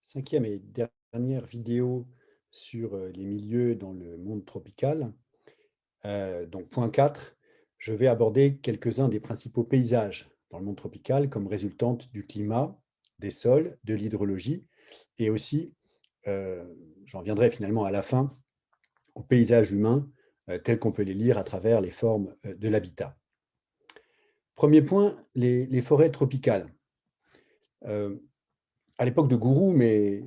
Cinquième et dernière vidéo sur les milieux dans le monde tropical. Donc, point 4, je vais aborder quelques-uns des principaux paysages dans le monde tropical comme résultante du climat, des sols, de l'hydrologie et aussi, euh, j'en viendrai finalement à la fin, aux paysages humains tels qu'on peut les lire à travers les formes de l'habitat. Premier point, les forêts tropicales. Euh, à l'époque de Gourou, mais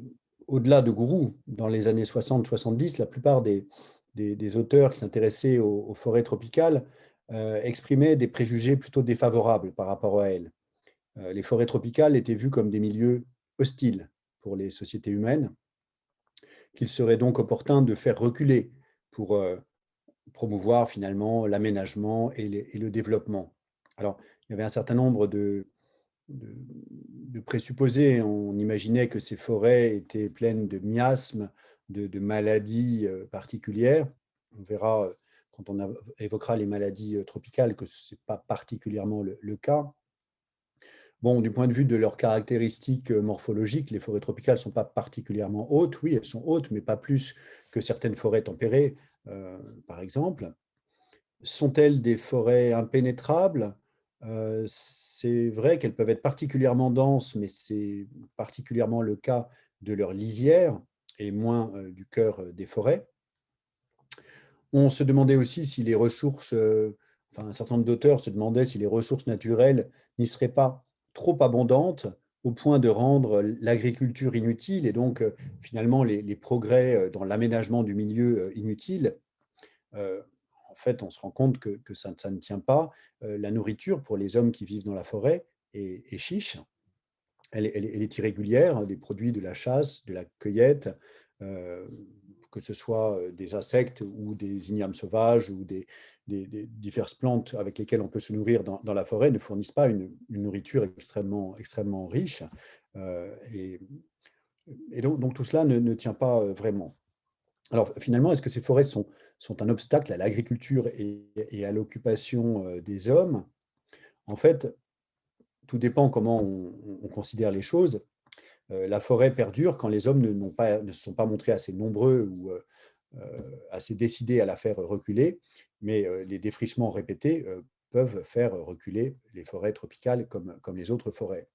au-delà de Gourou, dans les années 60-70, la plupart des auteurs qui s'intéressaient aux forêts tropicales exprimaient des préjugés plutôt défavorables par rapport à elles. Les forêts tropicales étaient vues comme des milieux hostiles pour les sociétés humaines, qu'il serait donc opportun de faire reculer pour promouvoir finalement l'aménagement et le développement. Alors, il y avait un certain nombre de présupposés. On imaginait que ces forêts étaient pleines de miasmes, de maladies particulières. On verra quand on évoquera les maladies tropicales que ce n'est pas particulièrement le cas. Bon, du point de vue de leurs caractéristiques morphologiques, les forêts tropicales ne sont pas particulièrement hautes. Oui, elles sont hautes, mais pas plus que certaines forêts tempérées, par exemple. Sont-elles des forêts impénétrables? C'est vrai qu'elles peuvent être particulièrement denses, mais c'est particulièrement le cas de leurs lisières et moins du cœur des forêts. On se demandait aussi si les ressources, enfin un certain nombre d'auteurs se demandaient si les ressources naturelles n'y seraient pas trop abondantes au point de rendre l'agriculture inutile et donc finalement les progrès dans l'aménagement du milieu inutiles. Euh, En fait, on se rend compte que ça ne tient pas. La nourriture pour les hommes qui vivent dans la forêt est chiche, elle est irrégulière, des produits de la chasse, de la cueillette, euh, que ce soit des insectes ou des ignames sauvages ou des diverses plantes avec lesquelles on peut se nourrir dans la forêt ne fournissent pas une nourriture extrêmement riche. Et, donc, tout cela ne tient pas vraiment. Alors finalement, est-ce que ces forêts sont un obstacle à l'agriculture et à l'occupation des hommes? En fait, tout dépend comment on considère les choses. La forêt perdure quand les hommes ne se sont pas montrés assez nombreux ou assez décidés à la faire reculer, mais les défrichements répétés peuvent faire reculer les forêts tropicales comme les autres forêts.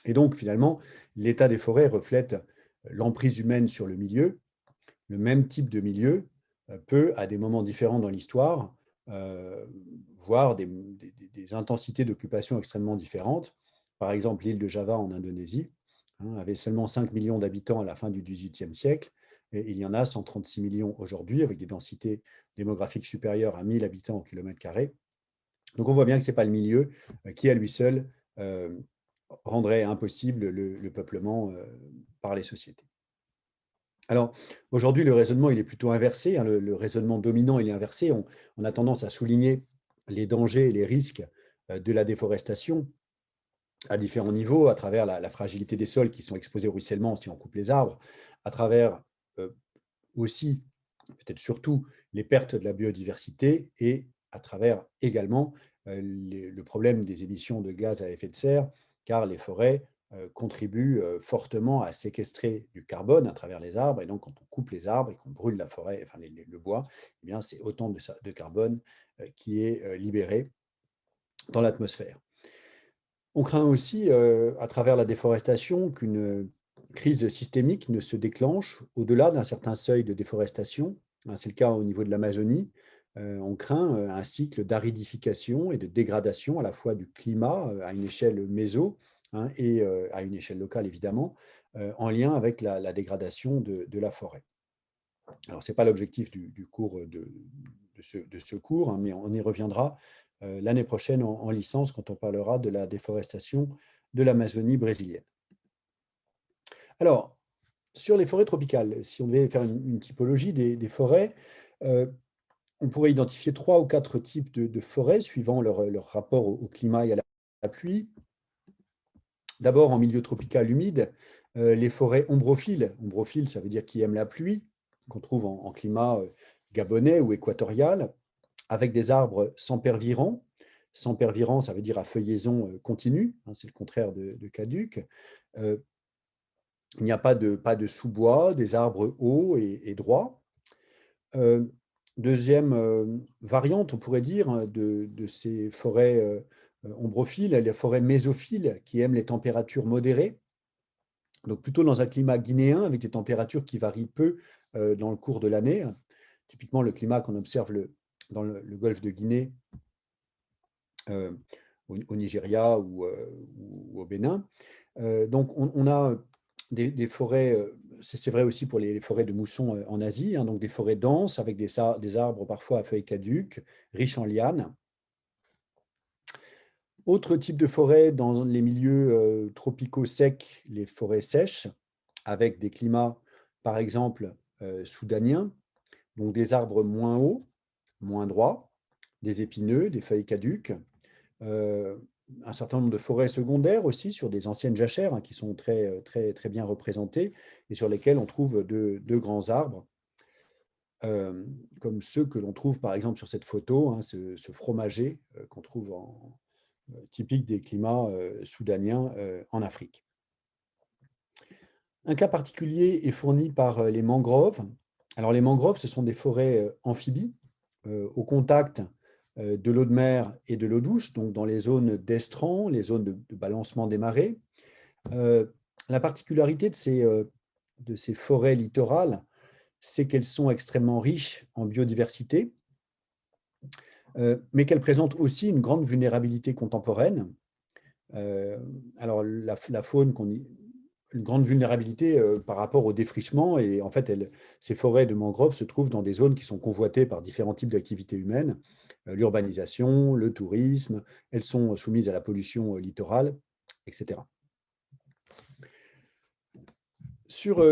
Et donc finalement, l'état des forêts reflète l'emprise humaine sur le milieu. Le même type de milieu peut, à des moments différents dans l'histoire, euh, voir des intensités d'occupation extrêmement différentes. Par exemple, l'île de Java en Indonésie avait seulement 5 millions d'habitants à la fin du XVIIIe siècle, et il y en a 136 millions aujourd'hui, avec des densités démographiques supérieures à 1000 habitants au kilomètre carré. Donc on voit bien que ce n'est pas le milieu qui, à lui seul, euh, rendrait impossible le peuplement par les sociétés. Alors, aujourd'hui, le raisonnement, il est plutôt inversé, hein, le raisonnement dominant, il est inversé. On a tendance à souligner les dangers et les risques de la déforestation à différents niveaux, à travers la fragilité des sols qui sont exposés au ruissellement si on coupe les arbres, à travers euh, aussi, peut-être surtout, les pertes de la biodiversité et à travers également le problème des émissions de gaz à effet de serre, car les forêts contribuent fortement à séquestrer du carbone à travers les arbres. Et donc, quand on coupe les arbres et qu'on brûle la forêt, enfin le bois, eh bien, c'est autant de carbone qui est libéré dans l'atmosphère. On craint aussi, à travers la déforestation, qu'une crise systémique ne se déclenche au-delà d'un certain seuil de déforestation. C'est le cas au niveau de l'Amazonie. On craint un cycle d'aridification et de dégradation à la fois du climat à une échelle méso et à une échelle locale évidemment, en lien avec la dégradation de la forêt. Alors, ce n'est pas l'objectif du cours de ce cours, mais on y reviendra l'année prochaine en licence quand on parlera de la déforestation de l'Amazonie brésilienne. Alors, sur les forêts tropicales, si on devait faire une typologie des forêts, euh, on pourrait identifier 3 ou 4 types de forêts suivant leur rapport au climat et à la pluie. D'abord, en milieu tropical humide, les forêts ombrophiles. Ombrophile, ça veut dire qui aime la pluie, qu'on trouve en climat gabonais ou équatorial, avec des arbres sempervirents. Sempervirents, ça veut dire à feuillaison continue, c'est le contraire de caduc. Euh, Il n'y a pas de sous-bois, des arbres hauts et droits. Heu, 2e, variante, on pourrait dire, hein, de ces forêts, ombrophiles, les forêts mésophiles qui aiment les températures modérées. Donc plutôt dans un climat guinéen avec des températures qui varient peu, dans le cours de l'année. Typiquement le climat qu'on observe dans le golfe de Guinée, heu, au Nigeria ou au Bénin. Donc on a des forêts, c'est vrai aussi pour les forêts de mousson, en Asie, hein, donc des forêts denses avec des arbres parfois à feuilles caduques, riches en lianes. Autre type de forêt dans les milieux, tropicaux secs, les forêts sèches, avec des climats, par exemple, soudaniens, donc des arbres moins hauts, moins droits, des épineux, des feuilles caduques. Heu, un certain nombre de forêts secondaires aussi sur des anciennes jachères, hein, qui sont très, très bien représentées et sur lesquelles on trouve de grands arbres, comme ceux que l'on trouve par exemple sur cette photo, hein, ce fromager, qu'on trouve typique des climats, soudaniens, en Afrique. Un cas particulier est fourni par, les mangroves. Alors les mangroves, ce sont des forêts, amphibies, au contact, de l'eau de mer et de l'eau douce, donc dans les zones d'estran, les zones de balancement des marées. Heu, la particularité de ces forêts littorales, c'est qu'elles sont extrêmement riches en biodiversité, mais qu'elles présentent aussi une grande vulnérabilité contemporaine. Heu, alors la faune qu'on y une grande vulnérabilité, par rapport au défrichement et en fait, ces forêts de mangroves se trouvent dans des zones qui sont convoitées par différents types d'activités humaines, l'urbanisation, le tourisme, elles sont soumises à la pollution, littorale et cetera. Sur,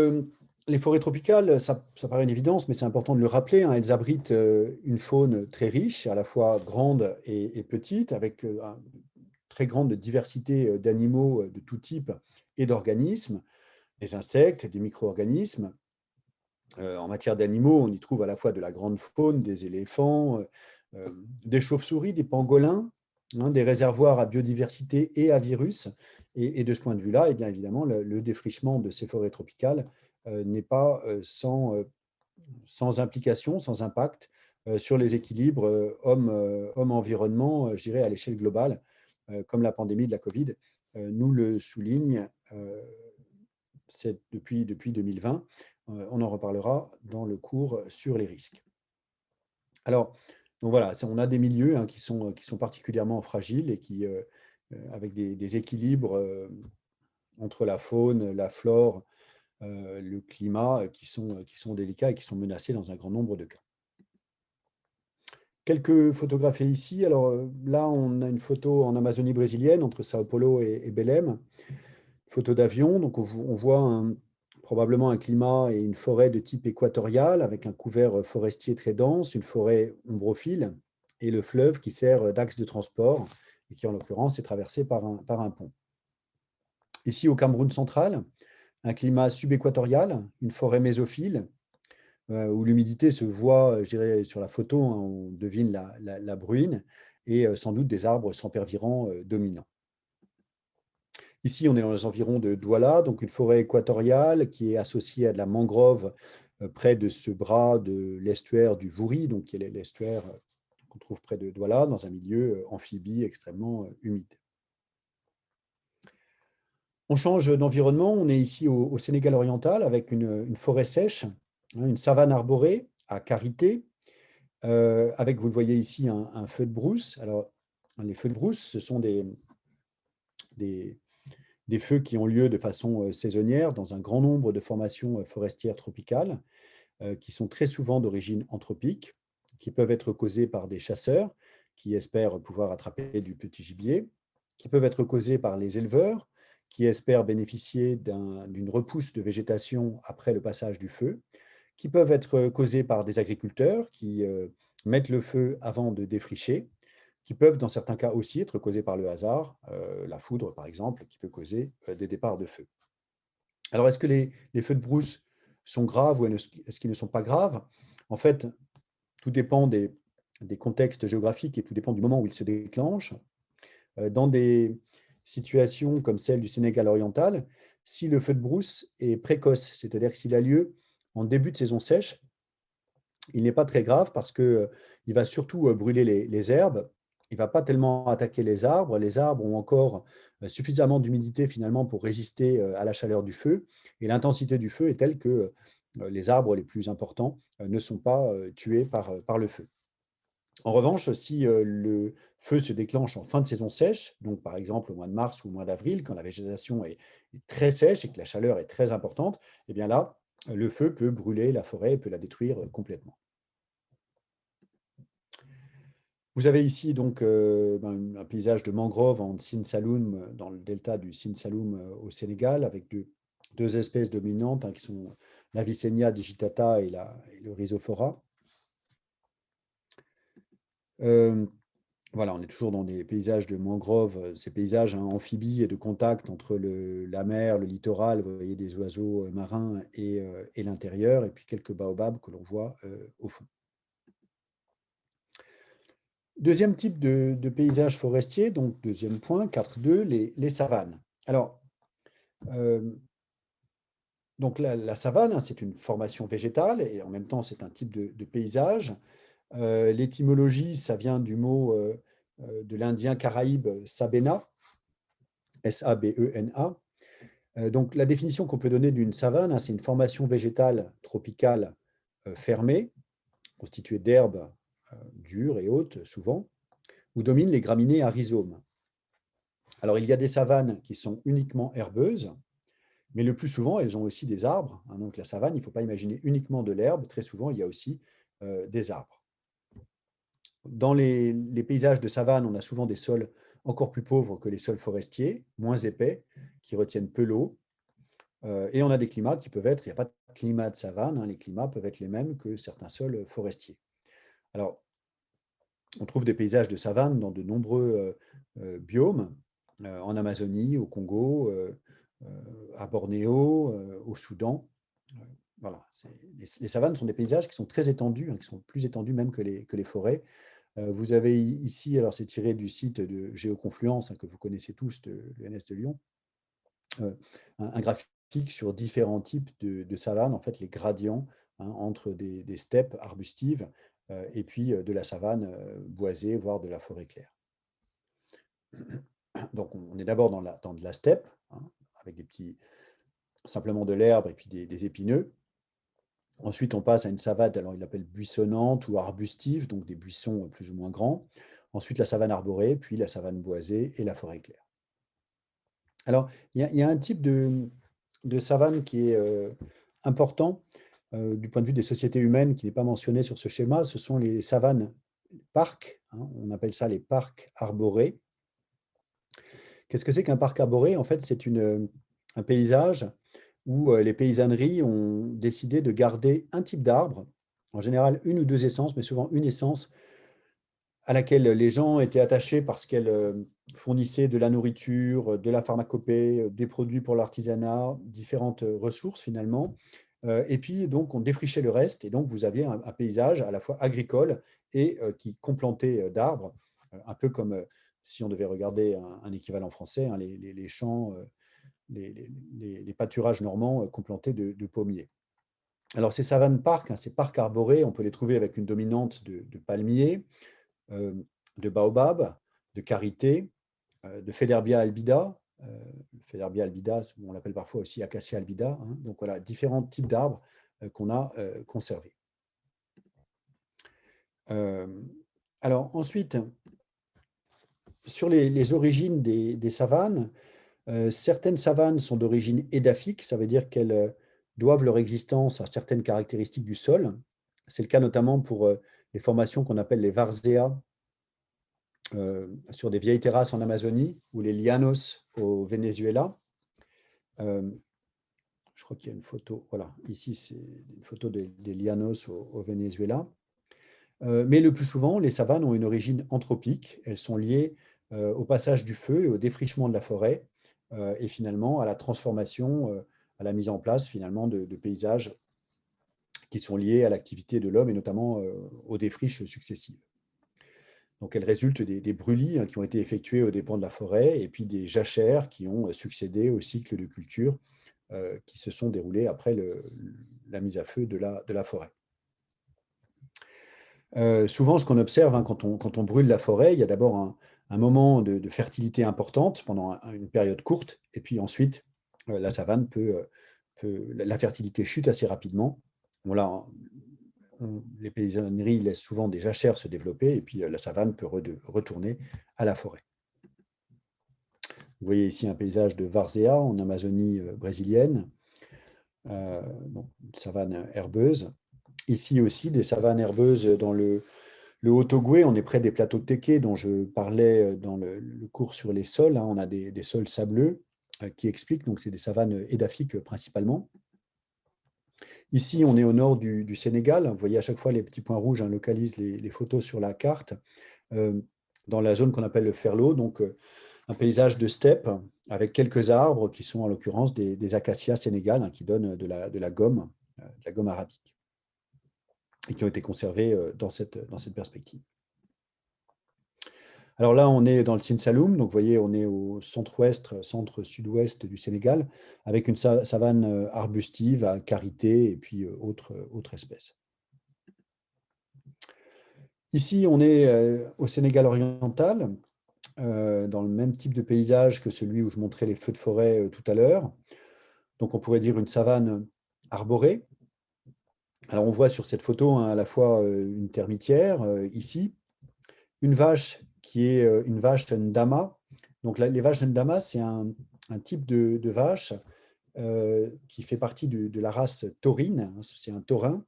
les forêts tropicales, ça paraît une évidence, mais c'est important de le rappeler, hein, elles abritent, une faune très riche, à la fois grande et petite, avec, un très grande diversité, d'animaux, de tout type et d'organismes, des insectes, des micro-organismes. En matière d'animaux, on y trouve à la fois de la grande faune, des éléphants, des chauves-souris, des pangolins, hein, des réservoirs à biodiversité et à virus. Et de ce point de vue-là, eh bien évidemment, le défrichement de ces forêts tropicales, n'est pas, sans implication, sans impact, sur les équilibres, homme-environnement, je dirais à l'échelle globale, comme la pandémie de la Covid, nous le souligne, c'est depuis 2020. On en reparlera dans le cours sur les risques. Alors, donc voilà, on a des milieux, hein, qui sont particulièrement fragiles et avec des équilibres, entre la faune, la flore, le climat, qui sont délicats et qui sont menacés dans un grand nombre de cas. Quelques photographies ici. Alors, là, on a une photo en Amazonie brésilienne, entre Sao Paulo et Belém. Photo d'avion, donc on voit probablement un climat et une forêt de type équatorial avec un couvert forestier très dense, une forêt ombrophile et le fleuve qui sert d'axe de transport et qui en l'occurrence est traversé par un pont. Ici au Cameroun central, un climat subéquatorial, une forêt mésophile où l'humidité se voit, je dirais sur la photo, hein, on devine la bruine et sans doute des arbres sempervirents dominants. Ici, on est dans les environs de Douala, donc une forêt équatoriale qui est associée à de la mangrove près de ce bras de l'estuaire du Vouri, donc qui est l'estuaire qu'on trouve près de Douala, dans un milieu amphibie extrêmement humide. On change d'environnement, on est ici au Sénégal oriental avec une forêt sèche, hein, une savane arborée à Karité, avec, vous le voyez ici, un feu de brousse. Alors, les feux de brousse, ce sont des, des feux qui ont lieu de façon saisonnière dans un grand nombre de formations forestières tropicales, qui sont très souvent d'origine anthropique, qui peuvent être causées par des chasseurs qui espèrent pouvoir attraper du petit gibier, qui peuvent être causées par les éleveurs qui espèrent bénéficier d'une repousse de végétation après le passage du feu, qui peuvent être causées par des agriculteurs qui mettent le feu avant de défricher, qui peuvent, dans certains cas aussi, être causées par le hasard, la foudre par exemple, qui peut causer des départs de feu. Alors, est-ce que les feux de brousse sont graves ou est-ce qu'ils ne sont pas graves? En fait, tout dépend des contextes géographiques et tout dépend du moment où ils se déclenchent. Dans des situations comme celle du Sénégal oriental, si le feu de brousse est précoce, c'est-à-dire que s'il a lieu en début de saison sèche, il n'est pas très grave parce qu'il va surtout brûler les herbes. Il ne va pas tellement attaquer les arbres. Les arbres ont encore suffisamment d'humidité finalement pour résister à la chaleur du feu. Et l'intensité du feu est telle que les arbres les plus importants ne sont pas tués par le feu. En revanche, si le feu se déclenche en fin de saison sèche, donc par exemple au mois de mars ou au mois d'avril, quand la végétation est très sèche et que la chaleur est très importante, eh bien là, le feu peut brûler la forêt et peut la détruire complètement. Vous avez ici donc un paysage de mangrove en Sine Saloum, dans le delta du Sine Saloum au Sénégal, avec deux espèces dominantes qui sont la Vicenia digitata et le Rhizophora. Euh, Voilà, on est toujours dans des paysages de mangroves, ces paysages amphibies et de contact entre la mer, le littoral, vous voyez des oiseaux marins et l'intérieur, et puis quelques baobabs que l'on voit au fond. Deuxième type de paysage forestier, donc deuxième point, 4.2, les savanes. Alors, euh, donc la savane, c'est une formation végétale et en même temps c'est un type de paysage. L'étymologie, ça vient du mot de l'indien caraïbe sabena, S-A-B-E-N-A. Donc la définition qu'on peut donner d'une savane, c'est une formation végétale tropicale fermée, constituée d'herbes dures et hautes souvent, où dominent les graminées à rhizomes. Alors, il y a des savanes qui sont uniquement herbeuses, mais le plus souvent, elles ont aussi des arbres. Donc, la savane, il ne faut pas imaginer uniquement de l'herbe. Très souvent, il y a aussi des arbres. Dans les paysages de savane, on a souvent des sols encore plus pauvres que les sols forestiers, moins épais, qui retiennent peu l'eau. Et on a des climats qui peuvent être, il n'y a pas de climat de savane, les climats peuvent être les mêmes que certains sols forestiers. Alors, on trouve des paysages de savane dans de nombreux biomes, en Amazonie, au Congo, à Bornéo, au Soudan. Voilà, les savanes sont des paysages qui sont très étendus, qui sont plus étendus même que les forêts. Vous avez ici, alors c'est tiré du site de Géoconfluence, que vous connaissez tous, de l'ENS de Lyon, un graphique sur différents types de savanes, en fait les gradients entre des steppes arbustives et puis de la savane boisée, voire de la forêt claire. Donc on est d'abord dans de la steppe, avec simplement de l'herbe et puis des épineux. Ensuite, on passe à une savane, alors il l'appelle buissonnante ou arbustive, donc des buissons plus ou moins grands. Ensuite, la savane arborée, puis la savane boisée et la forêt claire. Alors, il y a un type de savane qui est important du point de vue des sociétés humaines, qui n'est pas mentionné sur ce schéma, ce sont les savanes parcs, on appelle ça les parcs arborés. Qu'est-ce que c'est qu'un parc arboré? En fait, c'est un paysage où les paysanneries ont décidé de garder un type d'arbre, en général une ou deux essences, mais souvent une essence, à laquelle les gens étaient attachés parce qu'elle fournissait de la nourriture, de la pharmacopée, des produits pour l'artisanat, différentes ressources finalement. Et puis donc on défrichait le reste, et donc vous aviez un paysage à la fois agricole et qui complanté d'arbres, un peu comme si on devait regarder un équivalent français, les champs, les pâturages normands complantés de pommiers. Alors ces savanes parcs, ces parcs arborés, on peut les trouver avec une dominante de palmiers, de baobab, de karité, de Federbia albida. Federbia albida, on l'appelle parfois aussi Acacia albida. Donc voilà, différents types d'arbres qu'on a conservés. Alors ensuite, sur les origines des savanes, certaines savanes sont d'origine édaphique, ça veut dire qu'elles doivent leur existence à certaines caractéristiques du sol. C'est le cas notamment pour les formations qu'on appelle les varzea sur des vieilles terrasses en Amazonie ou les lianos au Venezuela. Je crois qu'il y a une photo, voilà, ici c'est une photo des lianos au Venezuela. Mais le plus souvent, les savanes ont une origine anthropique. Elles sont liées au passage du feu et au défrichement de la forêt, et finalement à la transformation, à la mise en place finalement de paysages qui sont liés à l'activité de l'homme et notamment aux défriches successives. Donc elles résultent des brûlis qui ont été effectués aux dépens de la forêt et puis des jachères qui ont succédé au cycle de culture qui se sont déroulées après la mise à feu de la forêt. Souvent, ce qu'on observe quand on brûle la forêt, il y a d'abord un moment de fertilité importante pendant une période courte, et puis ensuite, la savane la fertilité chute assez rapidement. Bon, là, les paysanneries laissent souvent des jachères se développer, et puis la savane peut retourner à la forêt. Vous voyez ici un paysage de Várzea en Amazonie brésilienne, donc une savane herbeuse. Ici aussi, des savanes herbeuses dans le Haut-Ogooué. On est près des plateaux de Téké dont je parlais dans le cours sur les sols. On a des sols sableux qui expliquent, donc c'est des savanes édaphiques principalement. Ici, on est au nord du Sénégal. Vous voyez à chaque fois les petits points rouges localisent les photos sur la carte, dans la zone qu'on appelle le Ferlo, donc un paysage de steppe avec quelques arbres qui sont en l'occurrence des acacias sénégal, qui donnent de la gomme arabique, et qui ont été conservés dans cette perspective. Alors là, on est dans le Sine Saloum, donc vous voyez, on est au centre-ouest, centre-sud-ouest du Sénégal, avec une savane arbustive à karité et puis autres espèces. Ici, on est au Sénégal oriental, dans le même type de paysage que celui où je montrais les feux de forêt tout à l'heure. Donc on pourrait dire une savane arborée. Alors on voit sur cette photo à la fois une termitière, ici, une vache qui est une vache ndama. Donc les vaches ndama, c'est un type de vache qui fait partie de la race taurine, c'est un taurin.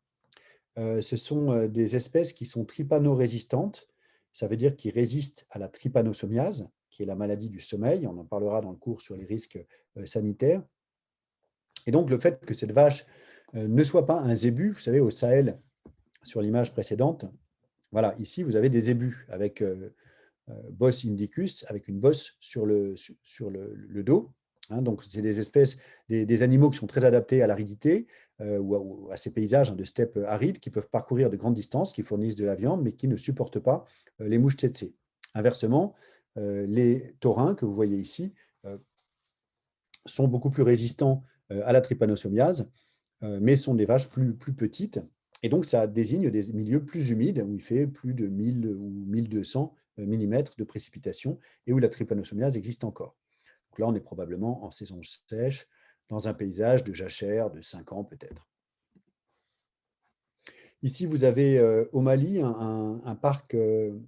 Ce sont des espèces qui sont trypano-résistantes, ça veut dire qu'ils résistent à la trypanosomiase, qui est la maladie du sommeil. On en parlera dans le cours sur les risques sanitaires. Et donc le fait que cette vache ne soit pas un zébu, vous savez, au Sahel, sur l'image précédente, voilà, ici vous avez des zébus avec Bos indicus, avec une bosse sur le dos. Donc, c'est des espèces, des animaux qui sont très adaptés à l'aridité ou à ces paysages de steppe arides, qui peuvent parcourir de grandes distances, qui fournissent de la viande, mais qui ne supportent pas les mouches tsetse. Inversement, les taurins que vous voyez ici sont beaucoup plus résistants à la trypanosomiase, mais sont des vaches plus petites. Et donc, ça désigne des milieux plus humides, où il fait plus de 1000 ou 1200 mm de précipitation, et où la trypanosomiase existe encore. Donc là, on est probablement en saison sèche, dans un paysage de jachère de 5 ans peut-être. Ici, vous avez au Mali un parc,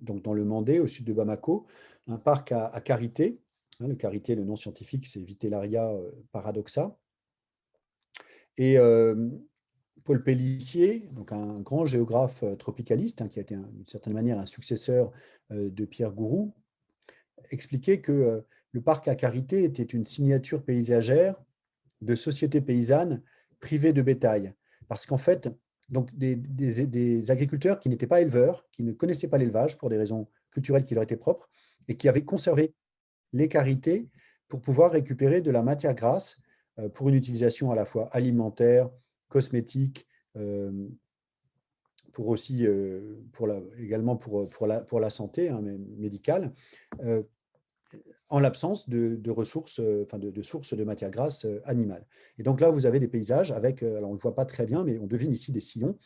donc dans le Mandé, au sud de Bamako, un parc à karité. Le karité, le nom scientifique, c'est Vitellaria paradoxa. Et Paul Pélissier, donc un grand géographe tropicaliste, qui a été d'une certaine manière un successeur de Pierre Gouroux, expliquait que le parc à karité était une signature paysagère de sociétés paysannes privées de bétail. Parce qu'en fait, donc des agriculteurs qui n'étaient pas éleveurs, qui ne connaissaient pas l'élevage pour des raisons culturelles qui leur étaient propres, et qui avaient conservé les karités pour pouvoir récupérer de la matière grasse pour une utilisation à la fois alimentaire, cosmétique, pour aussi, également pour la santé médicale, en l'absence de ressources, de sources de matière grasse animale. Et donc là, vous avez des paysages avec, alors on ne le voit pas très bien, mais on devine ici des sillons.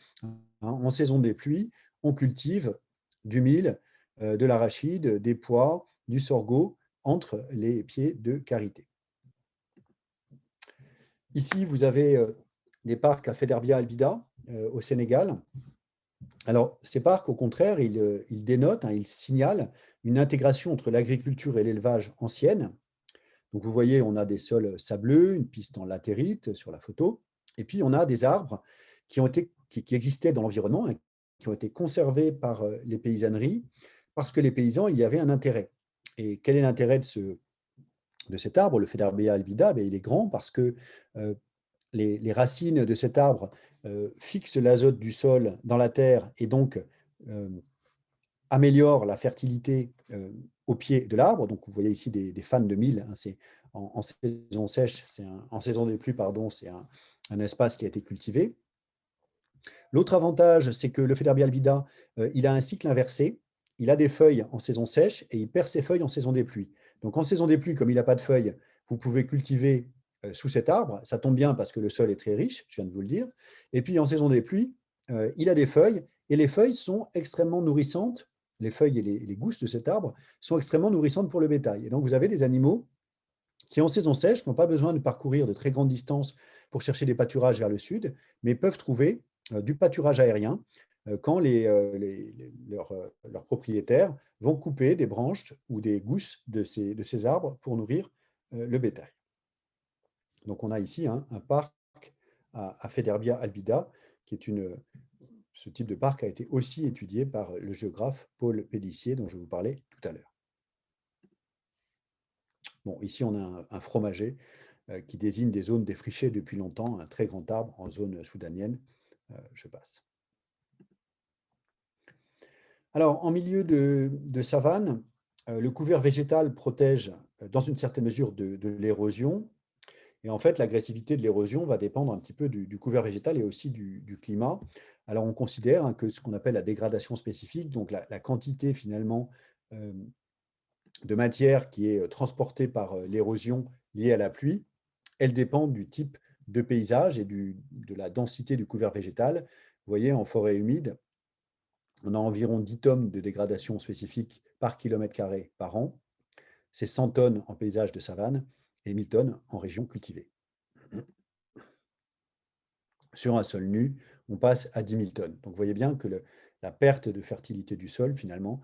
En saison des pluies, on cultive du mil, de l'arachide, des pois, du sorgho entre les pieds de karité. Ici, vous avez des parcs à Féderbia Albida, au Sénégal. Alors, ces parcs, au contraire, ils dénotent, ils signalent une intégration entre l'agriculture et l'élevage ancienne. Donc, vous voyez, on a des sols sableux, une piste en latérite sur la photo, et puis on a des arbres qui existaient dans l'environnement, qui ont été conservés par les paysanneries, parce que les paysans, il y avait un intérêt. Et quel est l'intérêt de cet arbre, le Féderbia albida? Il est grand parce que les racines de cet arbre fixent l'azote du sol dans la terre et donc améliorent la fertilité au pied de l'arbre. Donc, vous voyez ici des fans de mil. C'est en saison sèche, en saison des pluies, pardon, c'est un espace qui a été cultivé. L'autre avantage, c'est que le Féderbia albida, il a un cycle inversé. Il a des feuilles en saison sèche et il perd ses feuilles en saison des pluies. Donc, en saison des pluies, comme il n'a pas de feuilles, vous pouvez cultiver sous cet arbre. Ça tombe bien parce que le sol est très riche, je viens de vous le dire. Et puis en saison des pluies, il a des feuilles, et les feuilles sont extrêmement nourrissantes. Les feuilles et les gousses de cet arbre sont extrêmement nourrissantes pour le bétail. Et donc vous avez des animaux qui, en saison sèche, n'ont pas besoin de parcourir de très grandes distances pour chercher des pâturages vers le sud, mais peuvent trouver du pâturage aérien quand leurs propriétaires vont couper des branches ou des gousses de ces arbres pour nourrir le bétail. Donc on a ici un parc à Federbia albida, qui est ce type de parc a été aussi étudié par le géographe Paul Pélissier, dont je vous parlais tout à l'heure. Bon, ici on a un fromager qui désigne des zones défrichées depuis longtemps, un très grand arbre en zone soudanienne. Je passe. Alors, en milieu de savane, le couvert végétal protège dans une certaine mesure de l'érosion. Et en fait, l'agressivité de l'érosion va dépendre un petit peu du couvert végétal et aussi du climat. Alors, on considère que ce qu'on appelle la dégradation spécifique, donc la quantité finalement de matière qui est transportée par l'érosion liée à la pluie, elle dépend du type de paysage et de la densité du couvert végétal. Vous voyez, en forêt humide, on a environ 10 tonnes de dégradation spécifique par kilomètre carré par an. C'est 100 tonnes en paysage de savane et 1000 tonnes en région cultivée. Sur un sol nu, on passe à 10 000 tonnes. Donc vous voyez bien que la perte de fertilité du sol, finalement,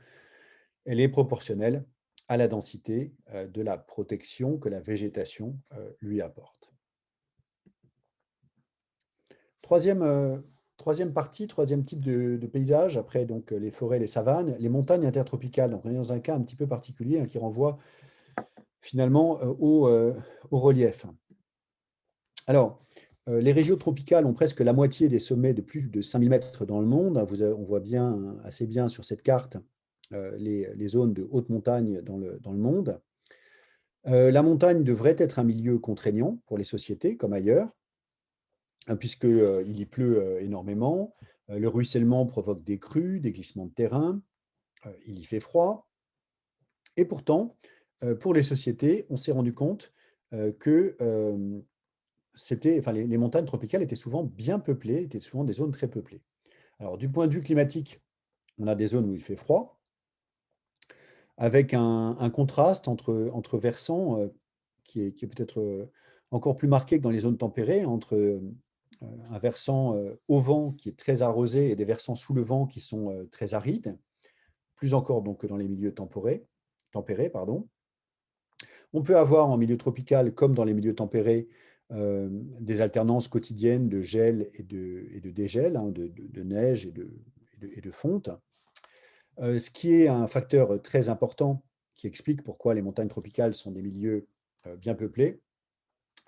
elle est proportionnelle à la densité de la protection que la végétation lui apporte. Troisième partie, troisième type de paysage, après donc les forêts, les savanes, les montagnes intertropicales. Donc on est dans un cas un petit peu particulier qui renvoie finalement au relief. Alors, les régions tropicales ont presque la moitié des sommets de plus de 5000 mètres dans le monde. On voit bien, assez bien sur cette carte les zones de haute montagne dans le monde. La montagne devrait être un milieu contraignant pour les sociétés, comme ailleurs, puisqu'il y pleut énormément. Le ruissellement provoque des crues, des glissements de terrain. Il y fait froid. Et pourtant, pour les sociétés, on s'est rendu compte que les montagnes tropicales étaient souvent bien peuplées, étaient souvent des zones très peuplées. Alors, du point de vue climatique, on a des zones où il fait froid, avec un contraste entre versants qui est peut-être encore plus marqué que dans les zones tempérées, entre un versant au vent qui est très arrosé et des versants sous le vent qui sont très arides, plus encore donc que dans les milieux tempérés. On peut avoir en milieu tropical, comme dans les milieux tempérés, des alternances quotidiennes de gel et de dégel, de neige et de fonte. Ce qui est un facteur très important qui explique pourquoi les montagnes tropicales sont des milieux bien peuplés,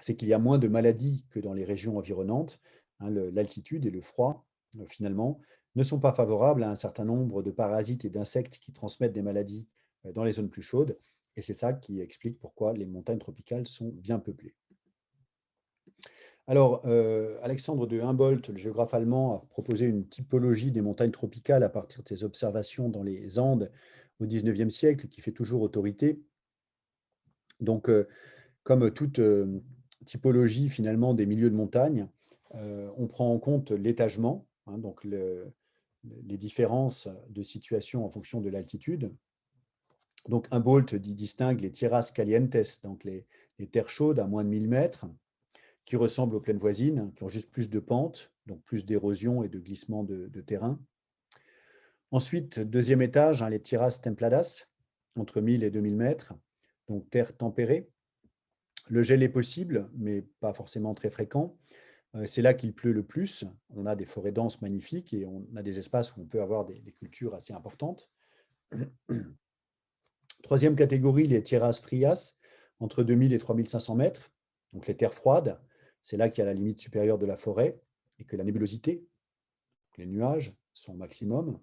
c'est qu'il y a moins de maladies que dans les régions environnantes. L'altitude et le froid, finalement, ne sont pas favorables à un certain nombre de parasites et d'insectes qui transmettent des maladies dans les zones plus chaudes. Et c'est ça qui explique pourquoi les montagnes tropicales sont bien peuplées. Alors, Alexandre de Humboldt, le géographe allemand, a proposé une typologie des montagnes tropicales à partir de ses observations dans les Andes au XIXe siècle, qui fait toujours autorité. Donc, comme toute typologie finalement des milieux de montagne, on prend en compte l'étagement, donc les différences de situation en fonction de l'altitude. Donc, Humboldt distingue les tierras calientes, donc les terres chaudes à moins de 1000 mètres, qui ressemblent aux plaines voisines, qui ont juste plus de pentes, donc plus d'érosion et de glissement de terrain. Ensuite, deuxième étage, les tierras templadas, entre 1000 et 2000 mètres, donc terre tempérée. Le gel est possible, mais pas forcément très fréquent. C'est là qu'il pleut le plus. On a des forêts denses magnifiques et on a des espaces où on peut avoir des cultures assez importantes. Troisième catégorie, les tierras frias, entre 2000 et 3500 mètres, donc les terres froides. C'est là qu'il y a la limite supérieure de la forêt et que la nébulosité, les nuages, sont au maximum.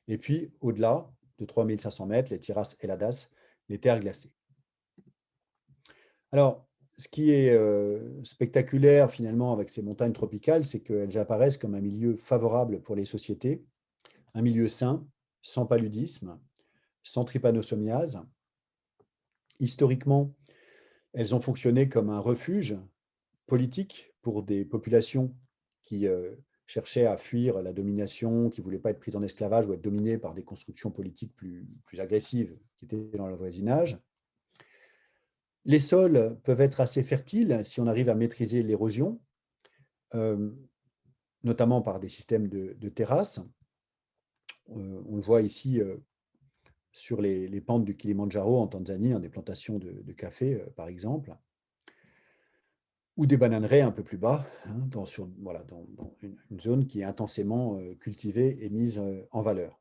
Et puis, au-delà de 3500 mètres, les tierras heladas, les terres glacées. Alors, ce qui est spectaculaire finalement avec ces montagnes tropicales, c'est qu'elles apparaissent comme un milieu favorable pour les sociétés, un milieu sain, sans paludisme, sans trypanosomiase. Historiquement, Elles ont fonctionné comme un refuge politique pour des populations qui cherchaient à fuir la domination, qui ne voulaient pas être prises en esclavage ou être dominées par des constructions politiques plus agressives qui étaient dans leur voisinage. Les sols peuvent être assez fertiles si on arrive à maîtriser l'érosion, euh, notamment par des systèmes de terrasses. On le voit ici sur les pentes du Kilimandjaro en Tanzanie, hein, des plantations de café, par exemple, ou des bananeraies un peu plus bas, hein, voilà, dans une zone qui est intensément cultivée et mise en valeur.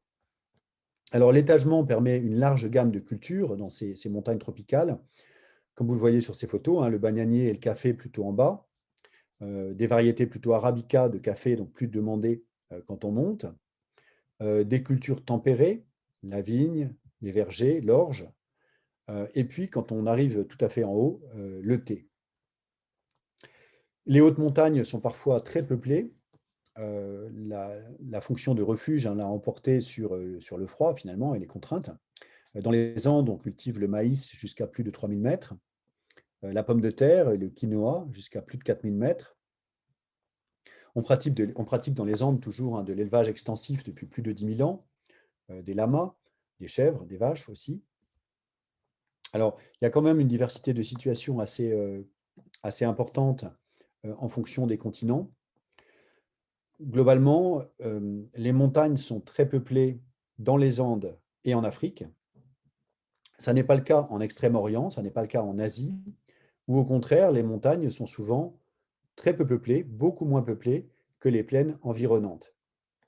Alors, l'étagement permet une large gamme de cultures dans ces montagnes tropicales. Comme vous le voyez sur ces photos, hein, le bananier et le café plutôt en bas, des variétés plutôt arabica de café, donc plus demandées quand on monte, des cultures tempérées, la vigne, les vergers, l'orge, et puis quand on arrive tout à fait en haut, le thé. Les hautes montagnes sont parfois très peuplées. La fonction de refuge, hein, l'a emporté sur le froid finalement et les contraintes. Dans les Andes, on cultive le maïs jusqu'à plus de 3000 mètres, la pomme de terre et le quinoa jusqu'à plus de 4000 mètres. On pratique dans les Andes toujours, hein, de l'élevage extensif depuis plus de 10 000 ans, des lamas, des chèvres, des vaches aussi. Alors, il y a quand même une diversité de situations assez importante en fonction des continents. Globalement, les montagnes sont très peuplées dans les Andes et en Afrique. Ça n'est pas le cas en Extrême-Orient, ça n'est pas le cas en Asie, où au contraire, les montagnes sont souvent très peu peuplées, beaucoup moins peuplées que les plaines environnantes.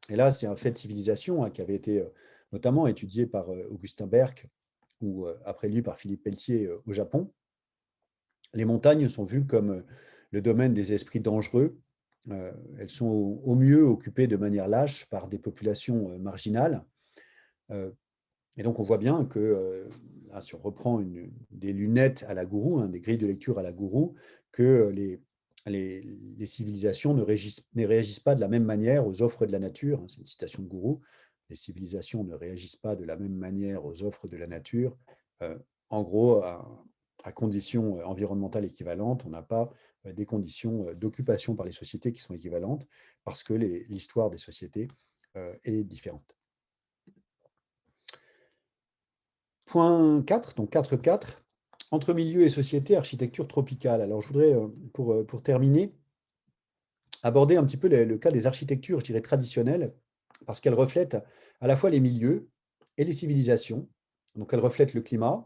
Et là, c'est un fait de civilisation, hein, qui avait été notamment étudié par Augustin Berck ou après lui par Philippe Pelletier au Japon. Les montagnes sont vues comme le domaine des esprits dangereux. Elles sont au mieux occupées de manière lâche par des populations marginales. Euh, et donc on voit bien que, là, si on reprend des lunettes à la gourou, hein, des grilles de lecture à la gourou, que les civilisations ne réagissent pas de la même manière aux offres de la nature. C'est une citation de gourou. Les civilisations ne réagissent pas de la même manière aux offres de la nature. Euh, En gros, à conditions environnementales équivalentes, on n'a pas des conditions d'occupation par les sociétés qui sont équivalentes parce que l'histoire des sociétés est différente. Point 4, donc 4.4, entre milieu et société, architecture tropicale. Alors je voudrais, pour terminer, aborder un petit peu le cas des architectures, je dirais, traditionnelles, parce qu'elles reflètent à la fois les milieux et les civilisations. Donc elles reflètent le climat,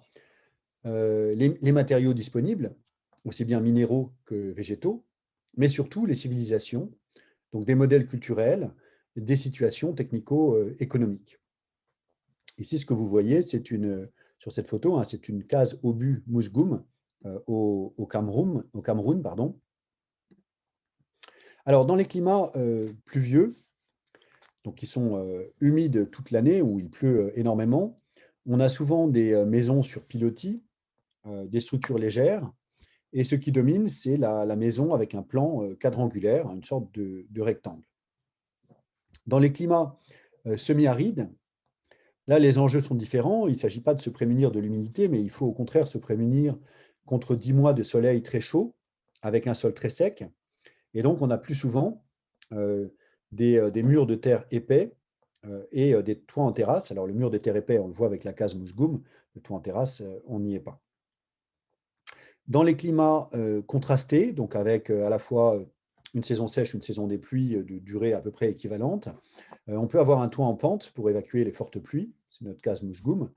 les matériaux disponibles, aussi bien minéraux que végétaux, mais surtout les civilisations, donc des modèles culturels, des situations technico-économiques. Ici, ce que vous voyez, sur cette photo, hein, c'est une case obus Mousgoum au Cameroun, pardon. Alors, dans les climats pluvieux, donc qui sont humides toute l'année, où il pleut énormément, on a souvent des maisons sur pilotis, des structures légères, et ce qui domine, c'est la maison avec un plan quadrangulaire, une sorte de rectangle. Dans les climats semi-arides, là, les enjeux sont différents. Il ne s'agit pas de se prémunir de l'humidité, mais il faut au contraire se prémunir contre 10 mois de soleil très chaud, avec un sol très sec. Et donc, on a plus souvent des murs de terre épais et des toits en terrasse. Alors, le mur de terre épais, on le voit avec la case Mousgoum. Le toit en terrasse, on n'y est pas. Dans les climats contrastés, donc avec à la fois une saison sèche, une saison des pluies de durée à peu près équivalente, on peut avoir un toit en pente pour évacuer les fortes pluies. C'est notre case Mousgoum.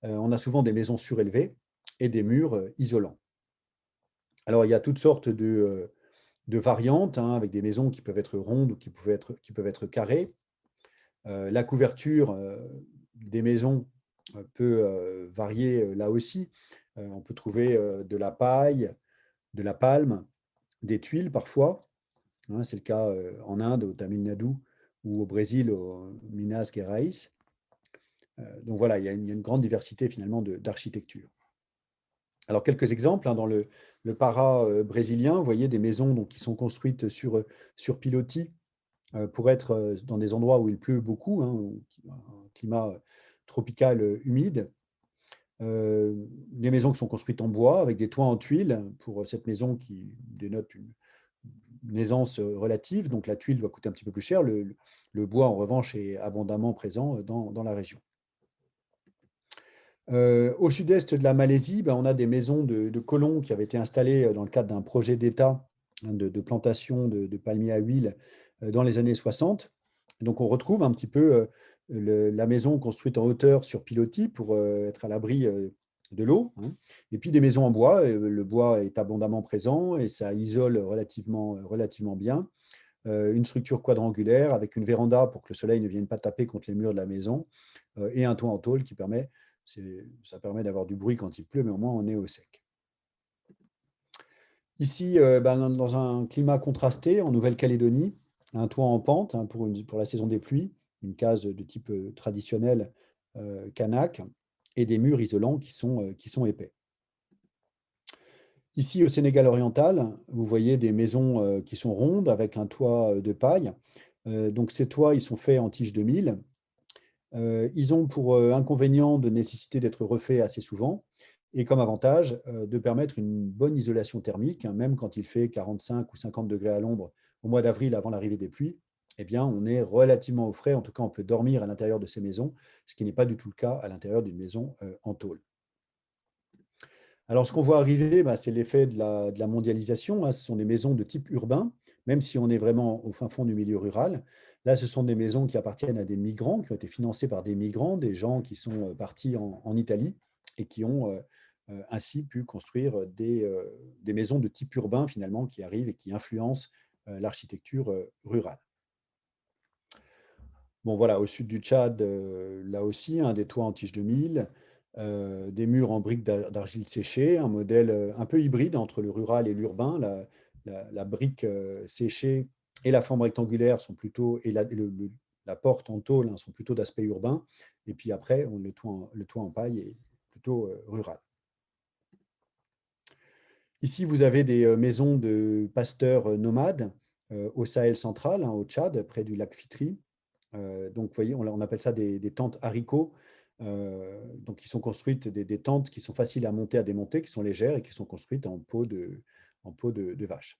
On a souvent des maisons surélevées et des murs isolants. Alors, il y a toutes sortes de variantes, hein, avec des maisons qui peuvent être rondes ou qui peuvent être carrées. La couverture des maisons peut varier là aussi. On peut trouver de la paille, de la palme, des tuiles parfois. Hein, c'est le cas en Inde, au Tamil Nadu, ou au Brésil, au Minas Gerais. Donc voilà, il y a une grande diversité finalement d'architecture. Alors, quelques exemples, hein, dans le Para brésilien, vous voyez des maisons donc, qui sont construites sur pilotis pour être dans des endroits où il pleut beaucoup, hein, un climat tropical humide. des maisons qui sont construites en bois avec des toits en tuiles pour cette maison qui dénote une aisance relative. Donc la tuile doit coûter un petit peu plus cher. Le bois, en revanche, est abondamment présent dans la région. Au sud-est de la Malaisie, ben, on a des maisons de colons qui avaient été installées dans le cadre d'un projet d'État de plantation de palmiers à huile dans les années 60. Donc on retrouve un petit peu la maison construite en hauteur sur pilotis pour être à l'abri de l'eau, hein. Et puis des maisons en bois, le bois est abondamment présent et ça isole relativement bien. Une structure quadrangulaire avec une véranda pour que le soleil ne vienne pas taper contre les murs de la maison et un toit en tôle qui ça permet d'avoir du bruit quand il pleut, mais au moins on est au sec. Ici, ben, dans un climat contrasté, en Nouvelle-Calédonie, un toit en pente hein, pour la saison des pluies, une case de type traditionnel kanak, et des murs isolants qui sont épais. Ici, au Sénégal oriental, vous voyez des maisons qui sont rondes avec un toit de paille. Donc ces toits, ils sont faits en tige de mil. Ils ont pour inconvénient de nécessiter d'être refaits assez souvent et comme avantage de permettre une bonne isolation thermique, hein, même quand il fait 45 ou 50 degrés à l'ombre au mois d'avril avant l'arrivée des pluies, eh bien, on est relativement au frais. En tout cas, on peut dormir à l'intérieur de ces maisons, ce qui n'est pas du tout le cas à l'intérieur d'une maison en tôle. Alors, ce qu'on voit arriver, bah, c'est l'effet de la mondialisation, hein. Ce sont des maisons de type urbain, même si on est vraiment au fin fond du milieu rural. Là, ce sont des maisons qui appartiennent à des migrants, qui ont été financées par des migrants, des gens qui sont partis en Italie et qui ont ainsi pu construire des maisons de type urbain, finalement, qui arrivent et qui influencent l'architecture rurale. Bon, voilà, au sud du Tchad, là aussi, hein, des toits en tige de mil, des murs en briques d'argile séchée, un modèle un peu hybride entre le rural et l'urbain. La brique séchée et la forme rectangulaire sont plutôt, et la porte en tôle hein, sont plutôt d'aspect urbain. Et puis après, le toit en paille est plutôt rural. Ici, vous avez des maisons de pasteurs nomades au Sahel central, hein, au Tchad, près du lac Fitri. Donc, vous voyez, on appelle ça des tentes haricots. Donc, qui sont construites des tentes qui sont faciles à monter, à démonter, qui sont légères et qui sont construites en peau de vache.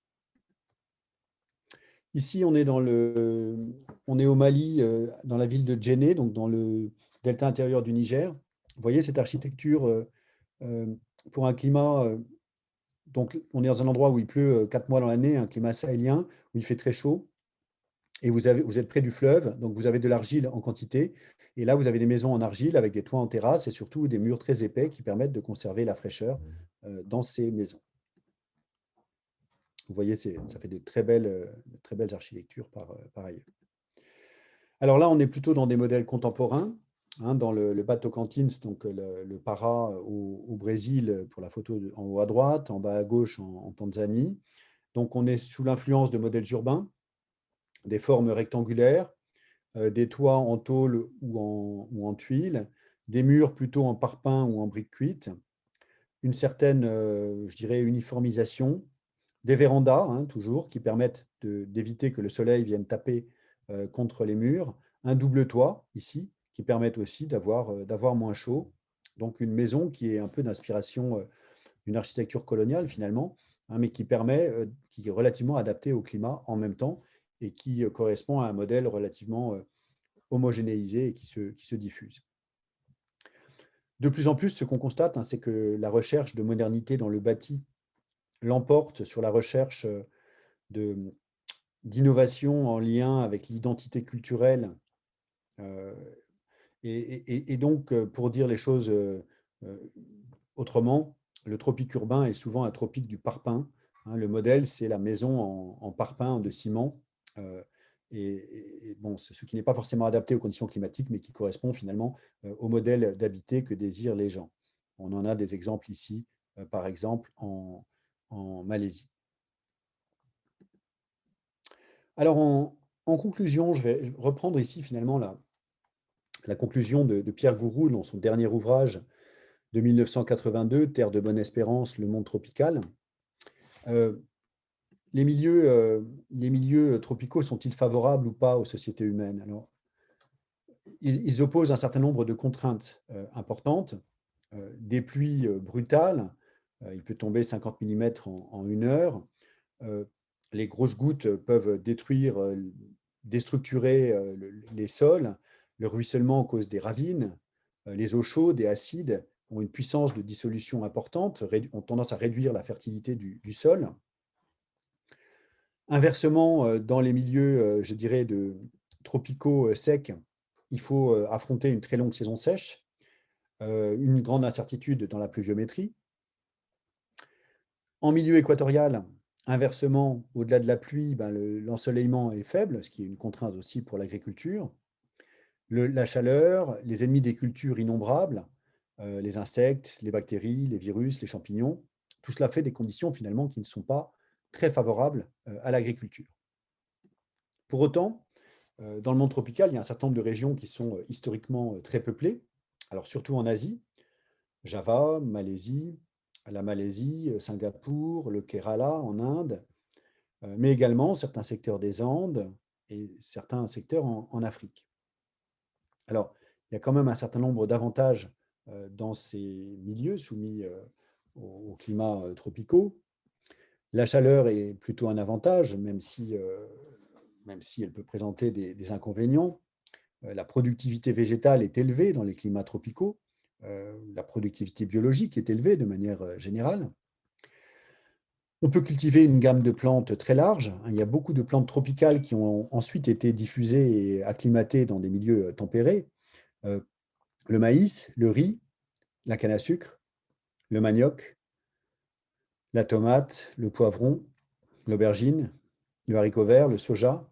Ici, on est au Mali, dans la ville de Djenné, donc dans le delta intérieur du Niger. Vous voyez cette architecture pour un climat. Donc, on est dans un endroit où il pleut 4 mois dans l'année, un climat sahélien, où il fait très chaud. Et vous êtes près du fleuve, donc vous avez de l'argile en quantité. Et là, vous avez des maisons en argile avec des toits en terrasse et surtout des murs très épais qui permettent de conserver la fraîcheur dans ces maisons. Vous voyez, ça fait de très belles architectures par ailleurs. Alors là, on est plutôt dans des modèles contemporains, hein, dans le Batocantin, donc le Para au Brésil, pour la photo en haut à droite, en bas à gauche en Tanzanie. Donc on est sous l'influence de modèles urbains, des formes rectangulaires, des toits en tôle ou en tuiles, des murs plutôt en parpaing ou en briques cuites, une certaine, je dirais, uniformisation, des vérandas, hein, toujours, qui permettent d'éviter que le soleil vienne taper contre les murs, un double toit, ici, qui permettent aussi d'avoir moins chaud. Donc une maison qui est un peu d'inspiration d'une architecture coloniale, finalement, hein, mais qui est relativement adaptée au climat en même temps et qui correspond à un modèle relativement homogénéisé et qui se diffuse. De plus en plus, ce qu'on constate, hein, c'est que la recherche de modernité dans le bâti l'emporte sur la recherche d'innovation en lien avec l'identité culturelle. Et donc, pour dire les choses autrement, le tropique urbain est souvent un tropique du parpaing, hein. Le modèle, c'est la maison en parpaing de ciment. Et bon, ce qui n'est pas forcément adapté aux conditions climatiques, mais qui correspond finalement au modèle d'habiter que désirent les gens. On en a des exemples ici, par exemple en Malaisie. Alors, en conclusion, je vais reprendre ici finalement la conclusion de Pierre Gouroul dans son dernier ouvrage de 1982, Terre de Bonne-Espérance, le monde tropical. Les milieux tropicaux sont-ils favorables ou pas aux sociétés humaines? Alors, ils opposent un certain nombre de contraintes importantes. des pluies brutales, il peut tomber 50 millimètres en 1 heure. Les grosses gouttes peuvent détruire, déstructurer les sols. Le ruissellement cause des ravines. Les eaux chaudes et acides ont une puissance de dissolution importante, ont tendance à réduire la fertilité du sol. Inversement, dans les milieux, je dirais, tropicaux secs, il faut affronter une très longue saison sèche, une grande incertitude dans la pluviométrie. En milieu équatorial, inversement, au-delà de la pluie, ben, l'ensoleillement est faible, ce qui est une contrainte aussi pour l'agriculture. La chaleur, les ennemis des cultures innombrables, les insectes, les bactéries, les virus, les champignons, tout cela fait des conditions finalement qui ne sont pas très favorables à l'agriculture. Pour autant, dans le monde tropical, il y a un certain nombre de régions qui sont historiquement très peuplées, alors surtout en Asie, Java, Malaisie, la Malaisie, Singapour, le Kerala en Inde, mais également certains secteurs des Andes et certains secteurs en Afrique. Alors, il y a quand même un certain nombre d'avantages dans ces milieux soumis aux climats tropicaux. La chaleur est plutôt un avantage, même si elle peut présenter des inconvénients. La productivité végétale est élevée dans les climats tropicaux. La productivité biologique est élevée de manière générale. On peut cultiver une gamme de plantes très large. Il y a beaucoup de plantes tropicales qui ont ensuite été diffusées et acclimatées dans des milieux tempérés. Le maïs, le riz, la canne à sucre, le manioc, la tomate, le poivron, l'aubergine, le haricot vert, le soja,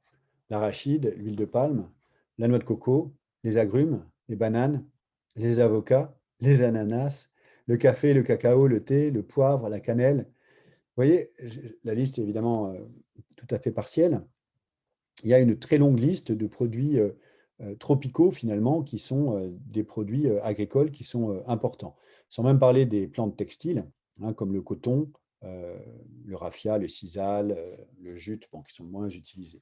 l'arachide, l'huile de palme, la noix de coco, les agrumes, les bananes, les avocats, les ananas, le café, le cacao, le thé, le poivre, la cannelle. Vous voyez, la liste est évidemment tout à fait partielle. Il y a une très longue liste de produits tropicaux, finalement, qui sont des produits agricoles qui sont importants. Sans même parler des plantes textiles, hein, comme le coton, le raffia, le sisal, le jute, bon, qui sont moins utilisés.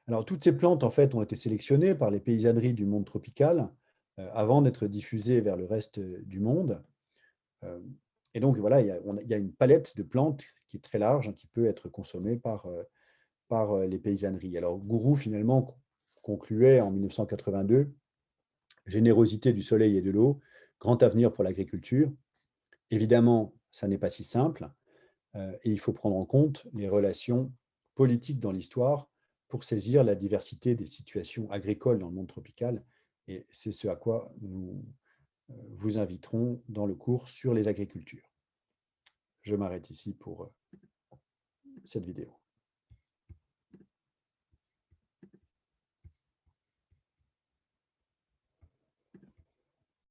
Alors, toutes ces plantes, en fait, ont été sélectionnées par les paysanneries du monde tropical avant d'être diffusées vers le reste du monde. Euh, et donc, voilà, il y a une palette de plantes qui est très large, hein, qui peut être consommée par les paysanneries. Alors, Gourou, finalement, concluait en 1982, générosité du soleil et de l'eau, grand avenir pour l'agriculture. Évidemment, ça n'est pas si simple, et il faut prendre en compte les relations politiques dans l'histoire pour saisir la diversité des situations agricoles dans le monde tropical. Et c'est ce à quoi nous vous inviterons dans le cours sur les agricultures. Je m'arrête ici pour cette vidéo.